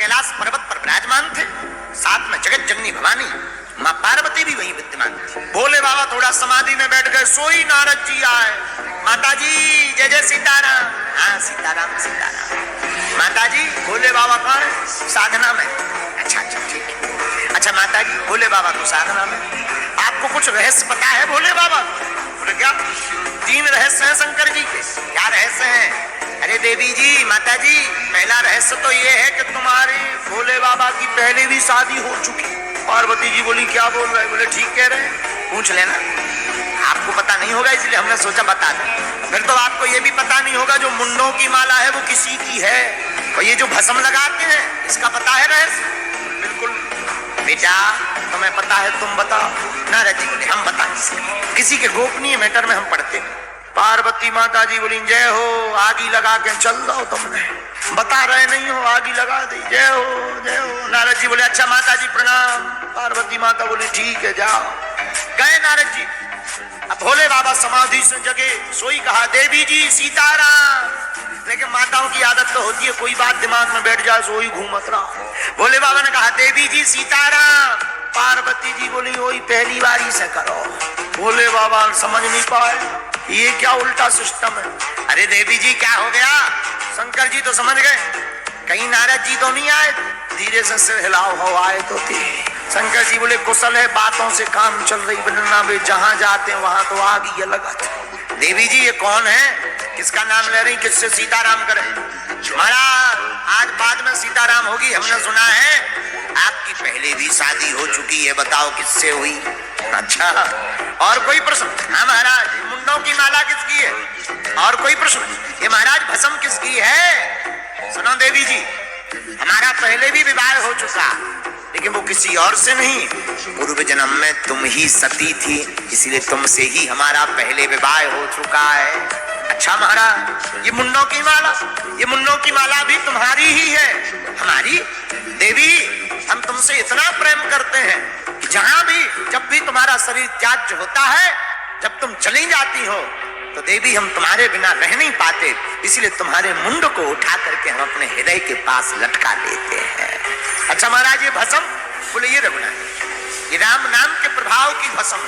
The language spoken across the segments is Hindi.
कैलाश पर्वत पर विराजमान थे, साथ में जगत जननी भवानी माँ पार्वती भी वहीं विद्यमान थी। भोले बाबा थोड़ा समाधि में बैठ गए, सोई नारद जी आए। माता जी जय जय सीताराम। हाँ सीताराम सीताराम। माता जी भोले बाबा कहाँ है? साधना में। अच्छा अच्छा ठीक है। अच्छा माता जी भोले बाबा तो साधना में, आपको कुछ रहस्य पता है भोले बाबा? बोले क्या? 3 रहस्य हैं शंकर जी के। क्या रहस्य हैं? अरे देवी जी माता जी, पहला रहस्य तो ये है कि तुम्हारे भोले बाबा की पहले भी शादी हो चुकी। पार्वती जी बोली क्या बोल रहे? बोले ठीक कह रहे हैं, पूछ लेना। आपको पता नहीं होगा इसलिए हमने सोचा बता दें। फिर तो आपको ये भी पता नहीं होगा जो मुंडों की माला है वो किसी की है, और ये जो भस्म लगाते हैं इसका पता है रहस्य? बिल्कुल बेटा तुम्हें पता है, तुम बताओ। नारद जी बोले हम बता नहीं सकते, किसी के गोपनीय मैटर में हम पढ़ते नहीं। पार्वती माता जी बोली जय हो, आगी लगा के चल दो, तुमने बता रहे नहीं हो, आगी लगा दी। जय हो जय हो। नारद जी बोले अच्छा माता जी प्रणाम। पार्वती माता बोली ठीक है जाओ। गए नारद जी। अब भोले बाबा समाधि से जगे, सोई कहा देवी जी सीताराम। लेकिन माताओं की आदत तो होती है कोई बात दिमाग में बैठ जाए सोई घूमत रहा। भोले बाबा ने कहा देवी जी सीताराम। पार्वती जी बोली वही पहली बारी से करो। भोले बाबा समझ नहीं पाए ये क्या उल्टा सिस्टम है। अरे देवी जी क्या हो गया? शंकर जी तो समझ गए, कहीं नारद जी तो नहीं आए? धीरे से सिर हिलाओ, हो आए तो थे। शंकर जी बोले कुशल है, बातों से काम चल रही बनना वे, जहां जाते हैं वहां तो आग ये लगा। देवी जी ये कौन है, किसका नाम ले रही, किससे सीताराम करे? महाराज आज बाद में सीताराम होगी, हमने सुना है आपकी पहले भी शादी हो चुकी है, बताओ किससे हुई? अच्छा और कोई प्रश्न? हाँ महाराज मुंडों की माला किसकी है? और कोई प्रश्न? ये महाराज भस्म किसकी है? सुनो देवी जी हमारा पहले भी विवाह हो चुका, लेकिन वो किसी और से नहीं, पूर्व जन्म में तुम ही सती थी, इसलिए तुमसे ही हमारा पहले विवाह हो चुका है। अच्छा महाराज ये मुंडों की माला, ये मुंडों की माला भी तुम्हारी ही है? हमारी? देवी हम तुमसे इतना प्रेम करते हैं कि जहां भी जब भी तुम्हारा शरीर त्याज्य होता है, जब तुम चली जाती हो तो देवी हम तुम्हारे बिना रह नहीं पाते, इसलिए तुम्हारे मुंड को उठा करके हम अपने हृदय के पास लटका लेते हैं। अच्छा महाराज ये भस्म? बोले ये रघुनाथ ये राम नाम के प्रभाव की भस्म।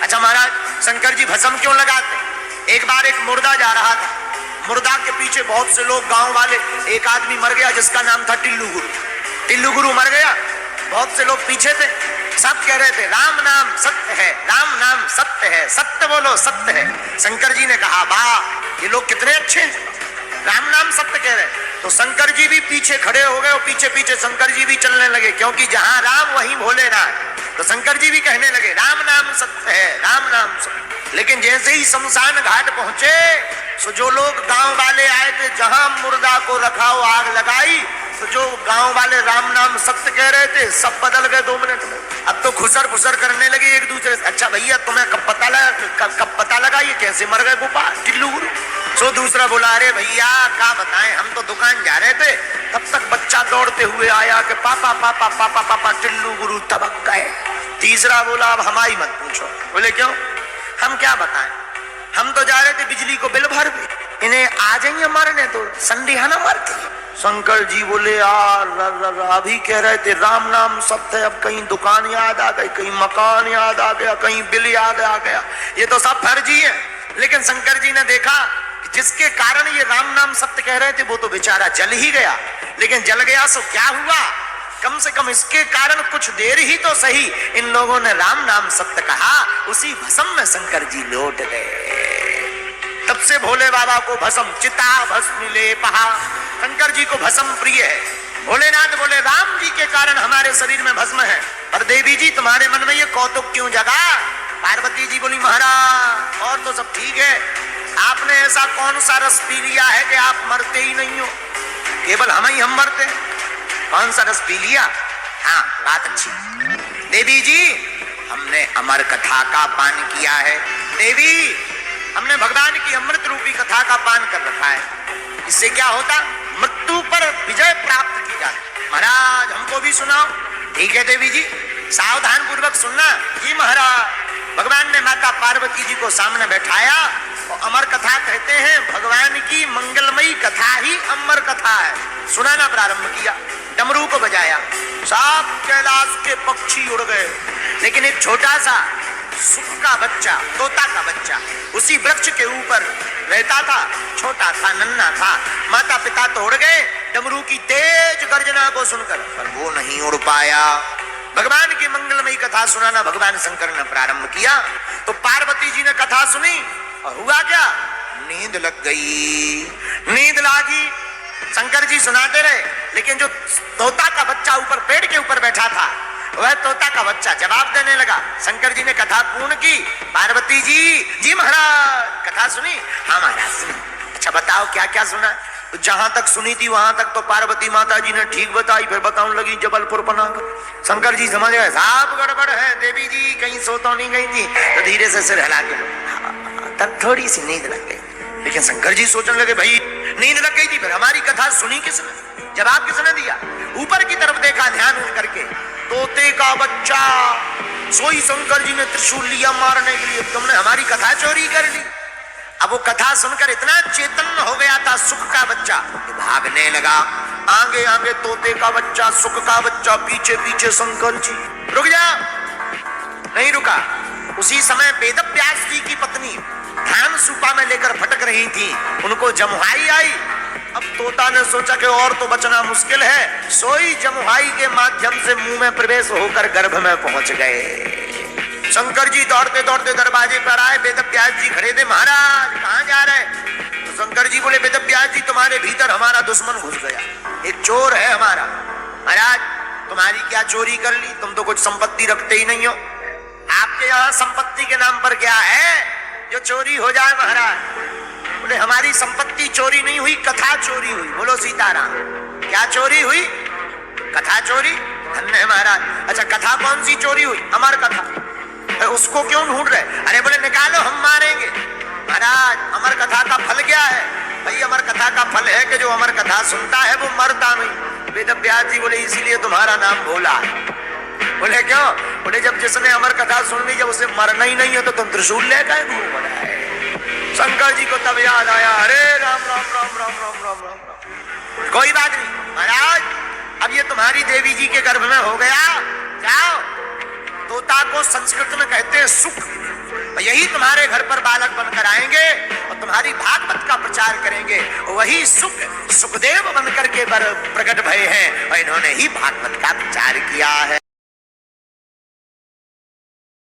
अच्छा महाराज शंकर जी भस्म क्यों लगाते? एक बार एक मुर्दा जा रहा था, मुर्दा के पीछे बहुत से लोग गांव वाले, एक आदमी मर गया जिसका नाम था टिल्लू गुरु। टिल्लू गुरु मर गया, बहुत से लोग पीछे थे, सब कह रहे थे राम नाम सत्य है, राम नाम सत्य है, सत्य बोलो सत्य है। शंकर जी ने कहा वाह ये लोग कितने अच्छे हैं, राम नाम सत्य कह रहे। तो शंकर जी भी पीछे खड़े हो गए और पीछे पीछे शंकर जी भी चलने लगे, क्योंकि जहां राम वहीं भोलेनाथ। तो शंकर जी भी कहने लगे राम नाम सत्य है, राम नाम सत्य। लेकिन जैसे ही शमशान घाट पहुंचे तो जो लोग गांव वाले आए थे, जहां मुर्दा को रखाओ आग लगाई, तो जो गांव वाले राम नाम सत्य कह रहे थे सब बदल गए 2 मिनट में। अब तो खुसर फुसर करने लगे एक दूसरे से। अच्छा भैया तुम्हें कब पता लगा ये कैसे मर गए गोपाल टिल्लू गुरु? सो दूसरा बोला अरे भैया क्या बताएं, हम तो दुकान जा रहे थे, तब तक बच्चा दौड़ते हुए आया कि पापा पापा पापा पापा टिल्लू गुरु तबक गए। तीसरा बोला अब हमारी मत पूछो। बोले क्यों? हम क्या बताएं, हम तो जा रहे थे बिजली को बिल भर भी, इन्हें आ जाइए मरने तो संदेहा ना मरती। शंकर जी बोले यार अभी कह रहे थे राम नाम सत्य है, अब कहीं दुकान याद आ गई, कहीं मकान याद आ गया, कहीं बिल याद आ गया, ये तो सब फर्जी है। लेकिन शंकर जी ने देखा कि जिसके कारण ये राम नाम सत्य कह रहे थे वो तो बेचारा जल ही गया, लेकिन जल गया सो क्या हुआ, कम से कम इसके कारण कुछ देर ही तो सही इन लोगों ने राम नाम सत्य कहा, उसी भस्म में शंकर जी लौट गए। तब से भोले बाबा को भस्म चिता भस्म ले पहा, शंकर जी को भस्म प्रिय है। भोलेनाथ बोले राम जी के कारण हमारे शरीर में भस्म है, पर देवी जी तुम्हारे मन में ये कौतुक क्यों जगा? पार्वती जी बोली महाराज और तो सब ठीक है, आपने ऐसा कौन सा रस पी लिया है कि आप मरते ही नहीं हो, केवल हम मरते हैं। कौन सा रस पी लिया? हाँ बात अच्छी। देवी जी हमने अमर कथा का पान किया है। देवी हमने भगवान की अमृत रूपी कथा का पान कर रखा है, इससे क्या होता? मृत्यु पर विजय प्राप्त की जाती। महाराज हमको भी सुनाओ। ठीक है देवी जी सावधान पूर्वक सुनना। जी महाराज भगवान ने माता पार्वती जी को सामने बैठाया और अमर कथा कहते हैं भगवान की मंगलमयी कथा ही अमर कथा है। सुनाना प्रारंभ किया, डमरू को सब कैलाश के पक्षी उड़ गए, लेकिन एक छोटा सा सुख का बच्चा, तोता का बच्चा उसी वृक्ष के ऊपर रहता था। छोटा था, नन्हा था। माता पिता तो उड़ गए डमरू की तेज गर्जना को सुनकर, पर वो नहीं उड़ पाया। भगवान की मंगलमयी कथा सुनाना भगवान शंकर ने प्रारंभ किया तो पार्वती जी ने कथा सुनी और हुआ क्या, नींद लग गई। नींद लागी, शंकर जी सुनाते रहे, लेकिन जो तोता का बच्चा ऊपर पेड़ के ऊपर बैठा था वह तोता का बच्चा जवाब देने लगा। शंकर जी ने कथा पूर्ण की। पार्वती जी महाराज कथा सुनी? हाँ महाराज सुनी। अच्छा बताओ क्या क्या सुना? तो जहां तक सुनी थी वहां तक तो पार्वती माता जी ने ठीक बताई, फिर बताने लगी जबलपुर बनाकर। शंकर जी समझ गए साहब गड़बड़ है, देवी जी कहीं सो तो नहीं गई थी, तो धीरे से सिर हिला के तब थोड़ी सी नींद लग गई। लेकिन शंकर जी सोचने लगे भाई नींद लग गई थी, फिर हमारी कथा सुनी किसने, जवाब किसने दिया? ऊपर की तरफ देखा ध्यान उठ करके, तोते का बच्चा। सोई शंकर जी ने त्रिशूल लिया मारने के लिए, तुमने हमारी कथा चोरी कर ली। अब वो कथा सुनकर इतना चेतन हो गया था सुख का बच्चा, भागने लगा। आगे आगे तोते का बच्चा, सुख का बच्चा, पीछे पीछे शंकर जी। रुक जा, नहीं रुका। उसी समय वेदव्यास जी की पत्नी धान सूपा में लेकर भटक रही थी, उनको जमुहाई आई। अब तोता ने सोचा कि और तो बचना मुश्किल है, सोई जमुहाई के माध्यम से मुंह में प्रवेश होकर गर्भ में पहुंच गए। शंकर जी दौड़ते दौड़ते दरवाजे पर आए, वेदव्यास जी खड़े थे। महाराज कहां जा रहे? तो शंकर जी बोले वेदव्यास जी तुम्हारे भीतर हमारा दुश्मन घुस गया, एक चोर है हमारा। महाराज तुम्हारी क्या चोरी कर ली? तुम तो कुछ संपत्ति रखते ही नहीं हो, आपके यहाँ संपत्ति के नाम पर क्या है जो चोरी हो जाए? महाराज बोले हमारी संपत्ति चोरी नहीं हुई, कथा चोरी हुई। बोलो सीताराम। क्या चोरी हुई? कथा चोरी। धन्य है महाराज। अच्छा कथा कौन सी चोरी हुई? अमर कथा। उसको क्यों ढूंढ रहे? अरे बोले निकालो हम मारेंगे। महाराज अमर कथा का फल क्या है? भाई अमर कथा का फल है कि जो अमर कथा सुनता है वो मरता नहीं। वेदव्यास जी बोले इसीलिए तुम्हारा नाम भोला। बोले क्यों? बोले जब जिसने अमर कथा सुन ली, जब उसे मरना ही नहीं है तो तुम त्रिशूल लेकर घूम रहा है। शंकर जी को तब याद आया, अरे राम राम राम राम राम राम राम राम। कोई बात नहीं महाराज, अब ये तुम्हारी देवी जी के गर्भ में हो गया, जाओ। तोता को संस्कृत में कहते हैं सुख, यही तुम्हारे घर पर बालक बनकर आएंगे और तुम्हारी भागवत का प्रचार करेंगे। वही सुखदेव बनकर के प्रकट भये हैं और इन्होंने ही भागवत का प्रचार किया है।